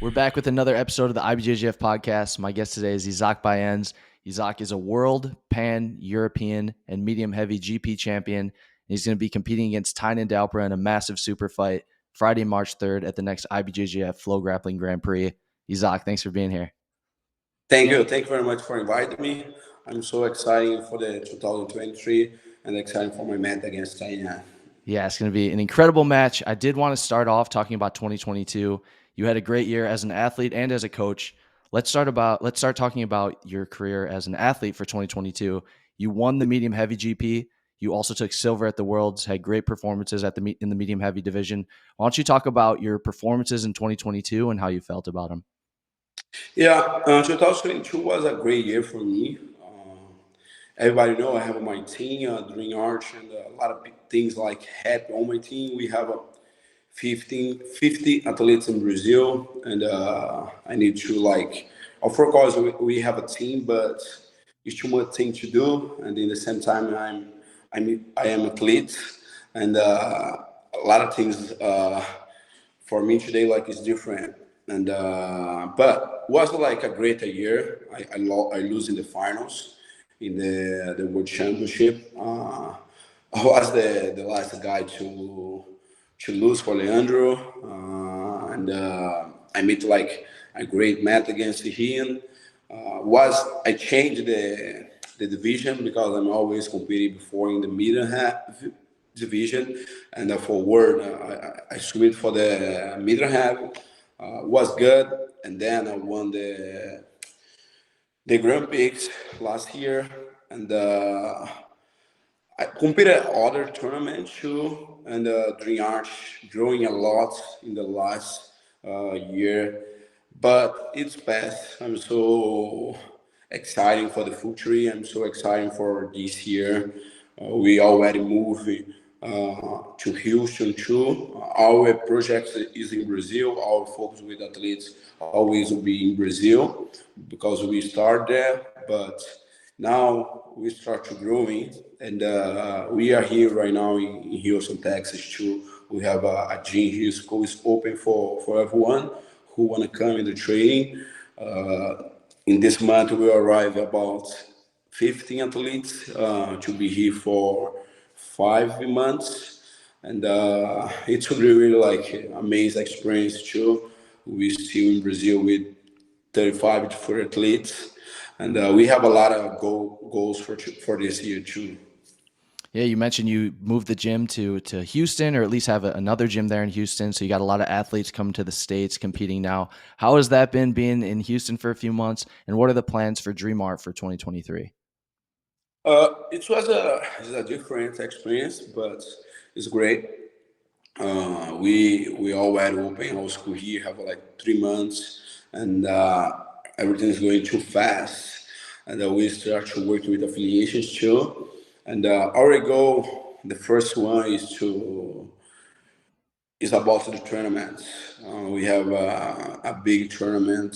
We're back with another episode of the IBJJF Podcast. My guest today is Isaque Bahinese. Isaque is a world, pan-European, and medium-heavy GP champion. And he's going to be competing against Tainan Dalpra in a massive super fight Friday, March 3rd at the next IBJJF Flow Grappling Grand Prix. Isaque, thanks for being here. Thank you. Thank you very much for inviting me. I'm so excited for the 2023 and excited for my match against Tainan. Yeah, it's going to be an incredible match. I did want to start off talking about 2022. You had a great year as an athlete and as a coach. Let's start talking about your career as an athlete for 2022. You won the medium heavy GP. You also took silver at the Worlds, had great performances in the medium heavy division. Why don't you talk about your performances in 2022 and how you felt about them? Yeah, 2022 was a great year for me. Everybody know I have my team, Dream Arch, and a lot of big things like happen on my team. We have 50 athletes in Brazil, and I need to of course we have a team, but it's too much thing to do. And in the same time, I am athlete, and a lot of things for me today is different. And but was a great year. I lose in the finals in the World Championship. I was the last guy to lose for Leandro, and I made a great match against him. I changed the division because I'm always competing before in the middle half division, and for World I switched for the middle half. Was good, and then I won the Grand Prix last year, and I competed other tournaments too, and Dream Arch growing a lot in the last year, but it's past. I'm so excited for the future. I'm so excited for this year. We already moved to Houston too. Our project is in Brazil. Our focus with athletes always will be in Brazil because we start there, but now we start to growing, and we are here right now in Houston, Texas too. We have a gym here. School is open for everyone who want to come in the training. In this month, we arrive about 15 athletes to be here for 5 months, and it's really amazing experience too. We still in Brazil with 35 to 40 athletes, and we have a lot of goals for this year too. Yeah, you mentioned you moved the gym to Houston, or at least have another gym there in Houston. So you got a lot of athletes coming to the States competing now. How has that been being in Houston for a few months? And what are the plans for Dream Art for 2023? It was a different experience, but it's great. We already open our school here, have 3 months, and everything is going too fast. And we start to work with affiliations too. And our goal, the first one is about the tournaments. We have a big tournament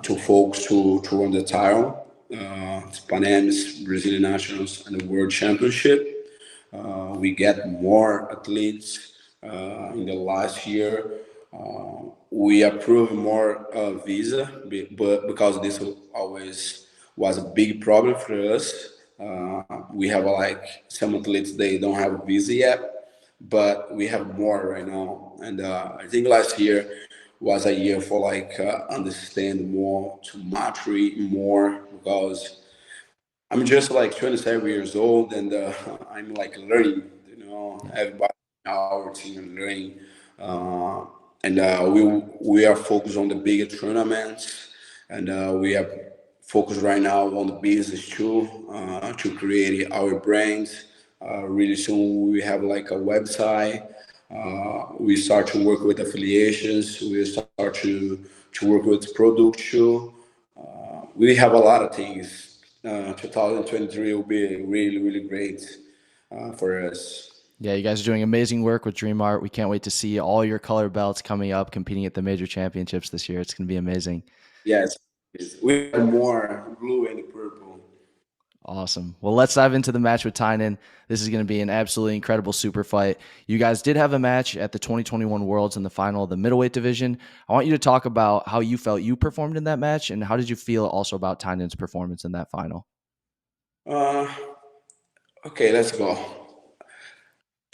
to folks to run the title. Bahiense, Brazilian Nationals, and the World Championship. We get more athletes in the last year. We approved more visa, but because this always was a big problem for us. We have some athletes, they don't have a visa yet, but we have more right now. And I think last year was a year for understand more, to mature more, because I'm just 27 years old, and I'm learning, everybody in our team learning, and we are focused on the bigger tournaments, and we are focused right now on the business too, to create our brands. Really soon we have a website. We start to work with affiliations. We start to work with product too. We have a lot of things. 2023 will be really, really great for us. Yeah, you guys are doing amazing work with Dream Art. We can't wait to see all your color belts coming up, competing at the major championships this year. It's going to be amazing. Yes, we have more blue and purple. Awesome. Well, let's dive into the match with Tainan. This is going to be an absolutely incredible super fight. You guys did have a match at the 2021 Worlds in the final of the middleweight division. I want you to talk about how you felt you performed in that match, and how did you feel also about Tainan's performance in that final? Uh, okay, let's go.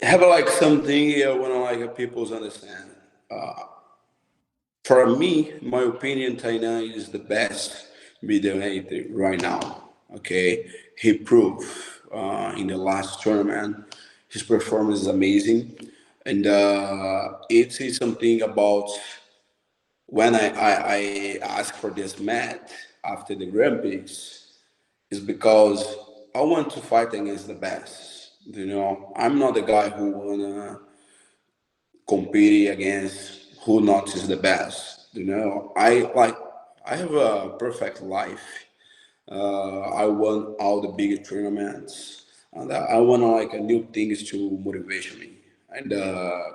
Have like something I want to like people's understand. Uh, for me, my opinion, Tainan is the best middleweight right now. Okay, he proved in the last tournament his performance is amazing, and it is something about when I asked for this match after the Olympics is because I want to fight against the best. You know, I'm not the guy who wanna compete against who not is the best. You know, I have a perfect life. I won all the big tournaments, and I want like a new things to motivate me and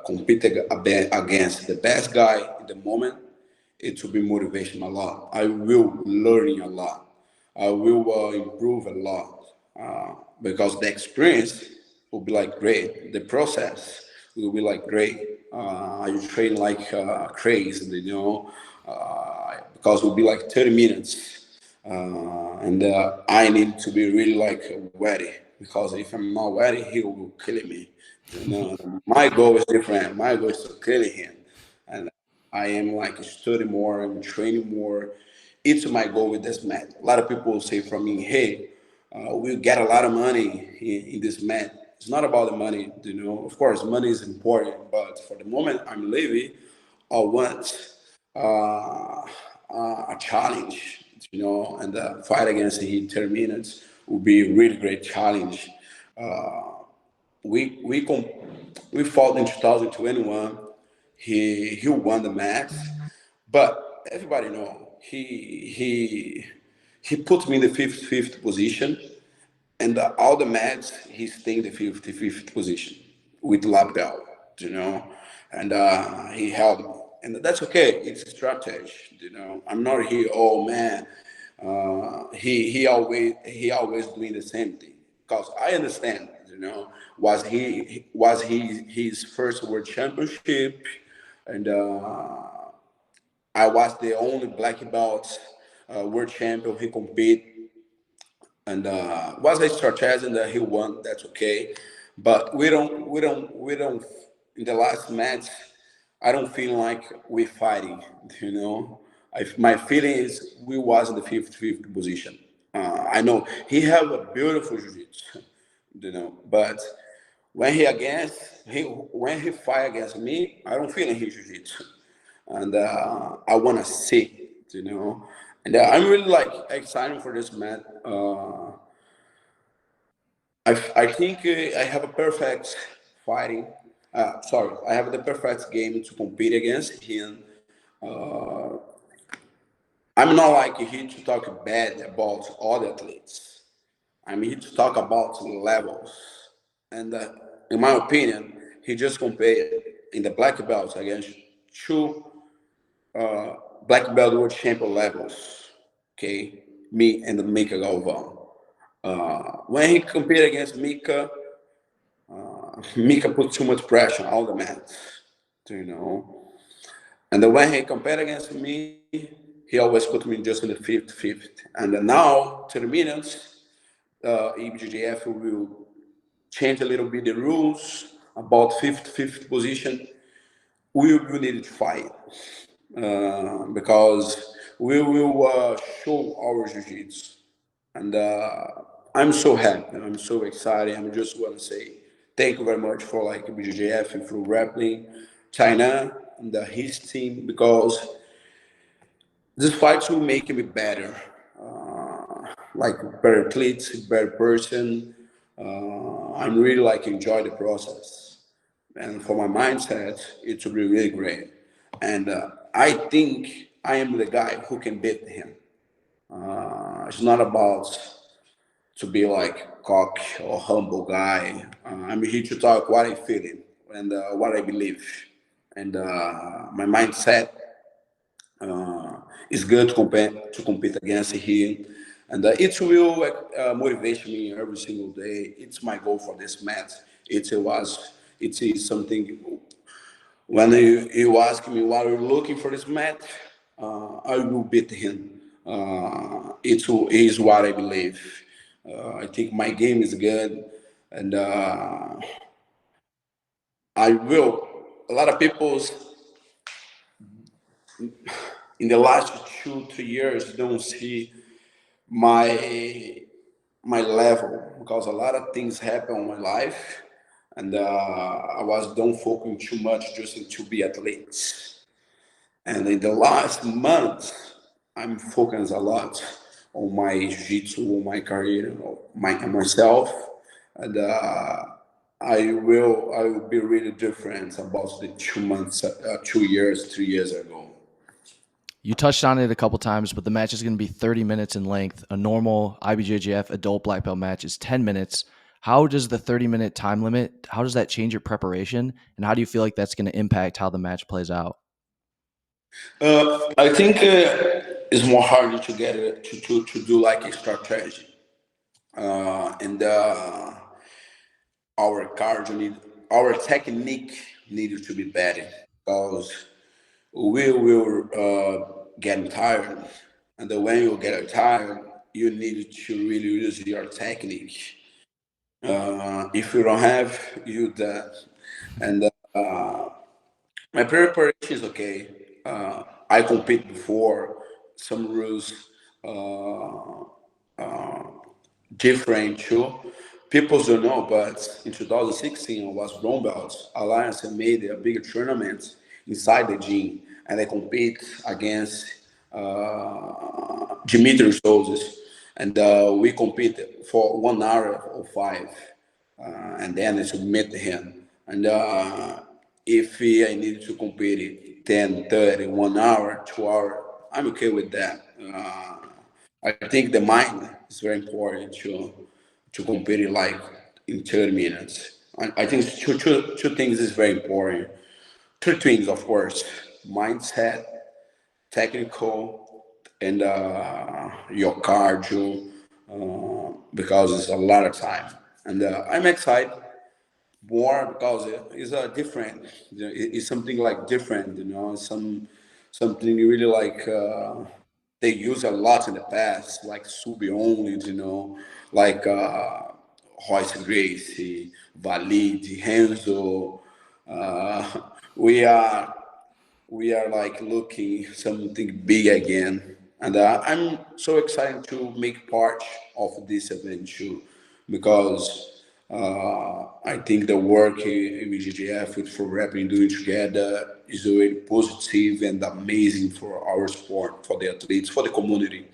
compete against the best guy in the moment. It will be motivation a lot. I will learning a lot. I will improve a lot because the experience will be like great. The process will be like great. I train like crazy, you know, because it will be like 30 minutes and I need to be really like ready because if I'm not ready, he will kill me. You know, my goal is different. My goal is to kill him, and I am like studying more, I'm training more. It's my goal with this match. A lot of people say from me, "Hey, we'll get a lot of money in this match." It's not about the money, you know. Of course, money is important, but for the moment I'm living, I want a challenge, you know, and the fight against the 30 minutes would be a really great challenge. We we com- we fought in 2021. He won the match, but everybody know he put me in the fifth position, and all the match he's staying the fifth position with lap belt, you know, and he held me, and that's okay. It's a strategy, you know. I'm not here. Oh man, he always doing the same thing because I understand, you know. Was he his first world championship, and I was the only black belt world champion he compete, and was a strategy that he won. That's okay, but we don't. In the last match, I don't feel like we're fighting. You know, my feeling is we was in the fifth position. I know he have a beautiful jiu-jitsu, you know, but when he fight against me, I don't feel in his jiu-jitsu, and I want to see, you know, and I'm really like excited for this match. I think I have a perfect fighting. Sorry, I have the perfect game to compete against him. Uh, I'm not like here to talk bad about other athletes. I'm here to talk about levels. And in my opinion, he just compared in the black belts against two uh, black belt world champion levels. Okay, me and the Mika Galvão. When he competed against Mika, Mika put too much pressure on the mats, you know. And then when he compared against me, he always put me just in the fifth. And then now, to the minutes, IBJJF will change a little bit the rules about fifth position. We need to fight because we will show our jiu-jitsu. And I'm so happy. I'm so excited. I just want to say thank you very much for like BJJF and for grappling China and his team because this fight will make me better, like better athlete, better person. I'm really like enjoy the process, and for my mindset, it will be really great. And I think I am the guy who can beat him. It's not about to be like cock or humble guy. I'm here to talk what I feel and what I believe. And my mindset is good to compete against him. and it will motivate me every single day. It's my goal for this match. It is something. When you ask me what you're looking for this match, I will beat him. It is what I believe. I think my game is good, and I will. A lot of people in the last 2 3 years don't see my my level because a lot of things happen in my life, and I was don't focus too much just to be athletes. And in the last month, I'm focused a lot on my jiu-jitsu, on my career, on myself, and I will be really different about the 2 months, 2 years, 3 years ago. You touched on it a couple times, but the match is going to be 30 minutes in length. A normal IBJJF adult black belt match is 10 minutes. How does the 30-minute time limit, how does that change your preparation? And how do you feel like that's going to impact how the match plays out? I think it's more harder to get it to do like a strategy, and our cardio need, our technique needed to be better because we will get tired, and then when you get tired, you need to really use your technique. If you don't have, you that, and my preparation is okay. I compete before some rules. Uh, Different too. People don't know, but in 2016 I was brown belt. Alliance made a big tournament inside the gym, and I compete against Dimitri Souza, and we competed for 1 hour or five, and then I submit him. And if I need to compete it 10, 30, 1 hour, 2 hour, I'm okay with that. I think the mind is very important to compete it like in 30 minutes. I think two things is very important. Two things, of course: mindset, technical, and your cardio, because it's a lot of time. And I'm excited more because it's a different. It's something like different, something really like. They use a lot in the past, like Subi only, like Royce Gracie, Valide, Renzo. Uh, we are we are like looking something big again, and I'm so excited to make part of this event too, because I think the work in BJJF with for rapping doing together is really positive and amazing for our sport, for the athletes, for the community.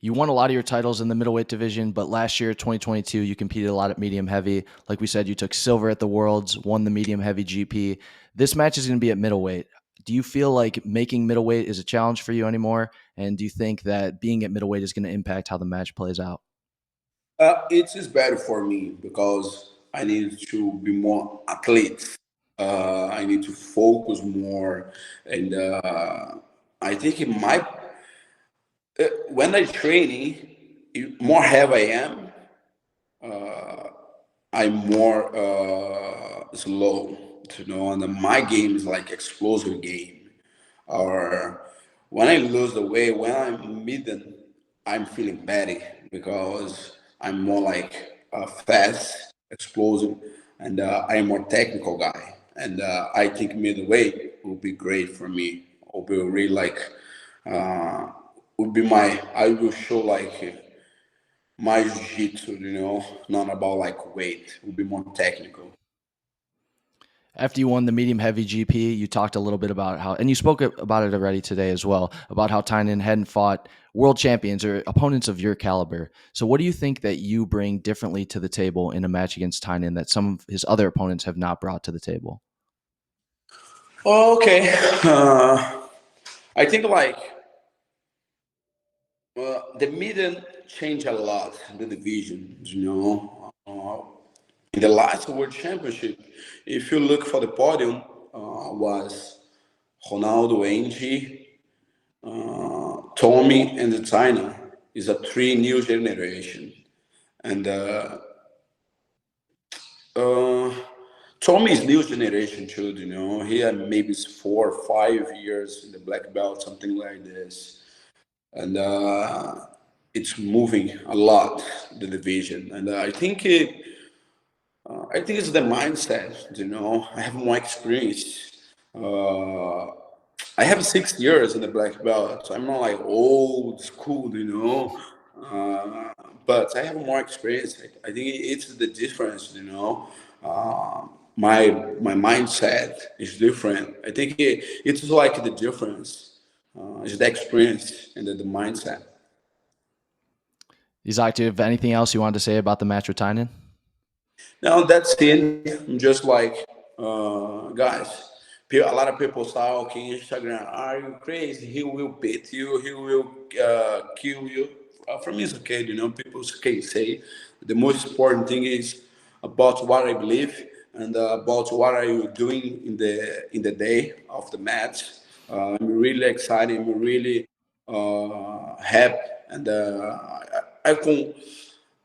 You won a lot of your titles in the middleweight division, but last year, 2022, you competed a lot at medium heavy. Like we said, you took silver at the Worlds, won the medium heavy GP. This match is going to be at middleweight. Do you feel like making middleweight is a challenge for you anymore? And do you think that being at middleweight is going to impact how the match plays out? It is better for me because I need to be more athlete. I need to focus more, and I think it might. When I training, more heavy I am, I'm more slow. And my game is like explosive game. Or when I lose the weight, when I'm midden, I'm feeling better because I'm more like fast, explosive, and I'm more technical guy. And I think middleweight will be great for me. Will be really like uh, would be my. I will show like my jiu-jitsu, not about like weight. It will be more technical. After you won the medium heavy GP, you talked a little bit about how, and you spoke about it already today as well, about how Tainan hadn't fought world champions or opponents of your caliber. So what do you think that you bring differently to the table in a match against Tainan that some of his other opponents have not brought to the table? Okay. I think like the median changed a lot, the division, in the last World Championship, if you look for the podium, was Ronaldo, Angie, Tommy, and the China. is a three new generation, and uh, Tommy is new generation too. You know, he had maybe 4 or 5 years in the black belt, something like this, and it's moving a lot the division, and I think it's the mindset. You know, I have more experience. Uh, I have 6 years in the black belt, so I'm not like old school, you know. Uh, but I have more experience. I think it's the difference, you know. My mindset is different. I think it's like the difference. It's the experience and the mindset. Isaque, do you have anything else you wanted to say about the match with Tainan? Now that's it. I'm just like, guys. A lot of people talking Instagram. Are you crazy? He will beat you. He will kill you. For me, it's okay. You know, people can say. The most important thing is about what I believe and about what are you doing in the day of the match. I'm really excited. I'm really happy, and I can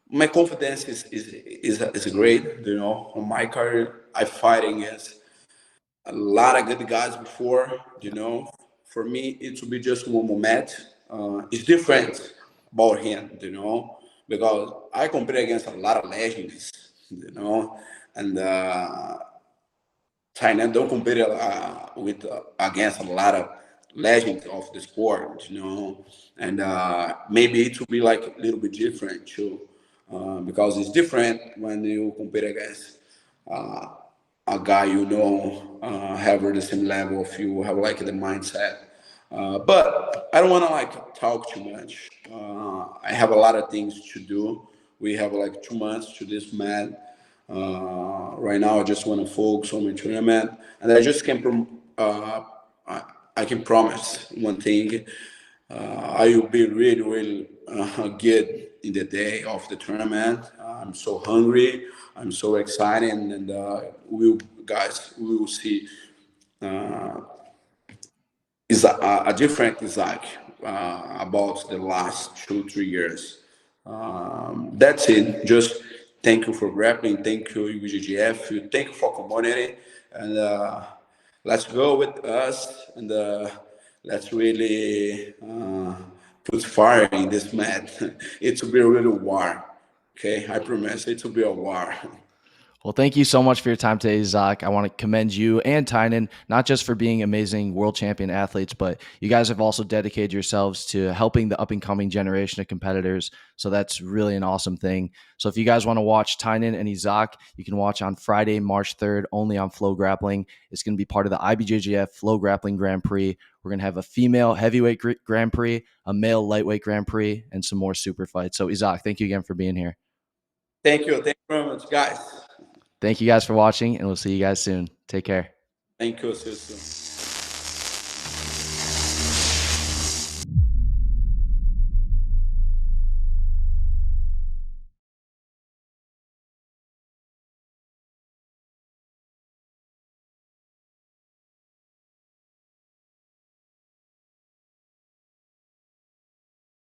my confidence is great. You know, on my career, I fight against a lot of good guys before. You know, for me, it will be just one more match. It's different about him. You know, because I compete against a lot of legends. You know, and China don't compete with against a lot of legends of the sport, you know, and maybe it will be like a little bit different too, because it's different when you compete against uh, a guy you know have the same level of you, have like the mindset. But I don't want to like talk too much. I have a lot of things to do. We have like 2 months to this match. Right now, I just want to focus on my tournament, and I just can I can promise one thing. I will be really, really good in the day of the tournament. I'm so hungry. I'm so excited, and we will see is a different Isaac about the last 2 3 years. That's it. Just thank you for grappling. Thank you, IBJJF. Thank you for community. And let's go with us and let's really put fire in this mat. It will be a real war. Okay, I promise it will be a war. Well, thank you so much for your time today, Zach. I want to commend you and Tainan, not just for being amazing world champion athletes, but you guys have also dedicated yourselves to helping the up and coming generation of competitors. So that's really an awesome thing. So if you guys want to watch Tainan and Isaque, you can watch on Friday, March 3rd, only on Flow Grappling. It's going to be part of the IBJJF Flow Grappling Grand Prix. We're going to have a female heavyweight Grand Prix, a male lightweight Grand Prix, and some more super fights. So Isaque, thank you again for being here. Thank you. Thank you very much, guys. Thank you guys for watching, and we'll see you guys soon. Take care. Thank you. See you soon.